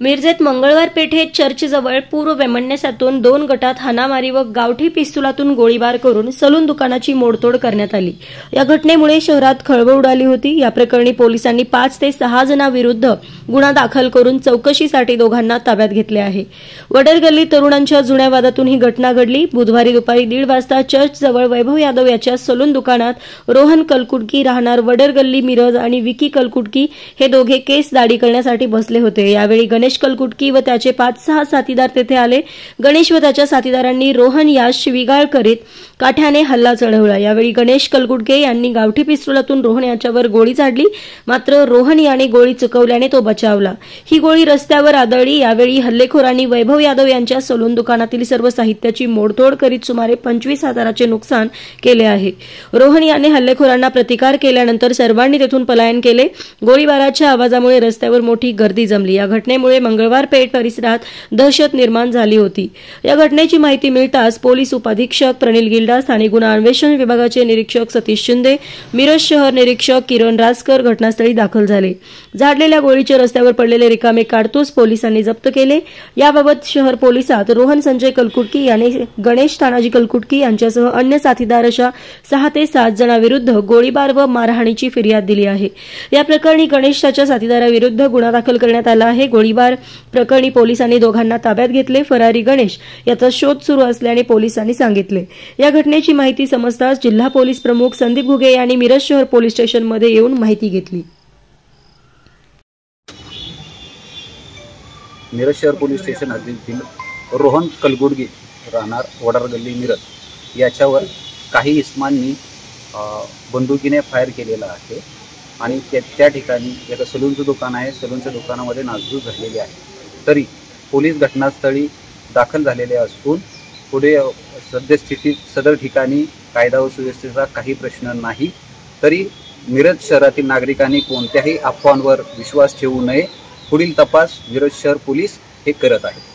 मिरजेत मंगळवार पेठेत चर्चजवळ पूर्व वैमनस्यातून 2 गटात हाणामारी व गावठी पिस्तुलातून गोळीबार करून सलून दुकानाची मोडतोड करण्यात आली। या घटनेमुळे शहरात खळबळ उडाली होती। या प्रकरणी पोलिसांनी 5 ते 6 जणांविरुद्ध गुन्हा दाखल करून चौकशीसाठी दोघांना ताब्यात घेतले आहे। वडरगल्ली तरुणांच्या जुन्या वादातून ही घटना घडली। बुधवारी दुपारी 1:30 वाजता चर्चजवळ वैभव यादव याच्या सलून दुकानात रोहन कलकुटकी राहणार वडरगल्ली मिरज आणि विकी कलकुटकी हे दोघे केस दाढी करण्यासाठी बसले होते। यावेळी गणेश कलकुटकी व त्याचे 5-6 साथीदार तेथे आले। गणेश व त्याच्या साथीदारांनी रोहन यास शिवीगाळ करीत काठ्याने हल्ला चढवला। यावेळी गणेश कलकुटके यांनी गावठी पिस्तुलातून रोहन याच्यावर गोळी झाडली, मात्र रोहन याने गोळी चुकवल्याने तो बचावला। ही गोळी रस्त्यावर आदळली। यावेळी हल्लेखोरांनी वैभव यादव यांच्या सलून दुकानातील सर्व साहित्याची मोडतोड करीत सुमारे 25,000चे नुकसान केले आहे। रोहन याने हल्लेखोरांना प्रतिकार केल्यानंतर सर्वांनी तेथून पलायन केले। गोळीबाराच्या आवाजामुळे रस्त्यावर मोठी गर्दी जमली। या घटनेमुळे मंगळवार पेठ परिसरात दहशत निर्माण झाली होती। या घटनेची माहिती मिळताच पोलीस उपाधीक्षक प्रणिल गिल्डा, स्थानिक गुन्हा अन्वेषण विभागाचे निरीक्षक सतीश शिंदे, मिरज शहर निरीक्षक किरण राजकर घटनास्थळी दाखल झाले। झाडलेल्या गोळीचे रस्त्यावर पडलेले रिकामे काडतूस पोलिसांनी जप्त केले। याबाबत शहर पोलिसात रोहन संजय कलकुटकी याने गणेश तानाजी कलकुटकी यांच्यासह अन्य साथीदार अशा 6 ते 7 जणांविरुद्ध गोळीबार व मारहाणीची फिर्याद दिली आहे। या प्रकरणी गणेश त्याच्या साथीदाराविरुद्ध गुन्हा दाखल करण्यात आला आहे। गोळीबार प्रकरणी पोलिसांनी दोघांना ताब्यात घेतले। फरारी गणेश याचा शोध सुरू असल्याने पोलिसांनी सांगितले। या घटनेची माहिती समजताच जिल्हा पोलीस प्रमुख संदीप घुगे यांनी मिरज शहर पोलीस स्टेशनमध्ये येऊन माहिती घेतली। मिरज शहर पोलीस स्टेशन हद्दीतील रोहन कलकुटकी राहणार वडरगल्ली मिरज याच्यावर काही इस्मांनी बंदुकीने फायर केलेला आहे आणि त्या ठिकाणी एका सलूनचं दुकान आहे। सलूनच्या दुकानामध्ये नासधूस झालेली आहे। तरी पोलीस घटनास्थळी दाखल झालेले असून पुढे सद्यस्थितीत सदर ठिकाणी कायदा व सुव्यवस्थेचा काही प्रश्न नाही। तरी मिरज शहरातील नागरिकांनी कोणत्याही अफवांवर विश्वास ठेवू नये। पुढील तपास मिरज शहर पोलीस हे करत आहेत।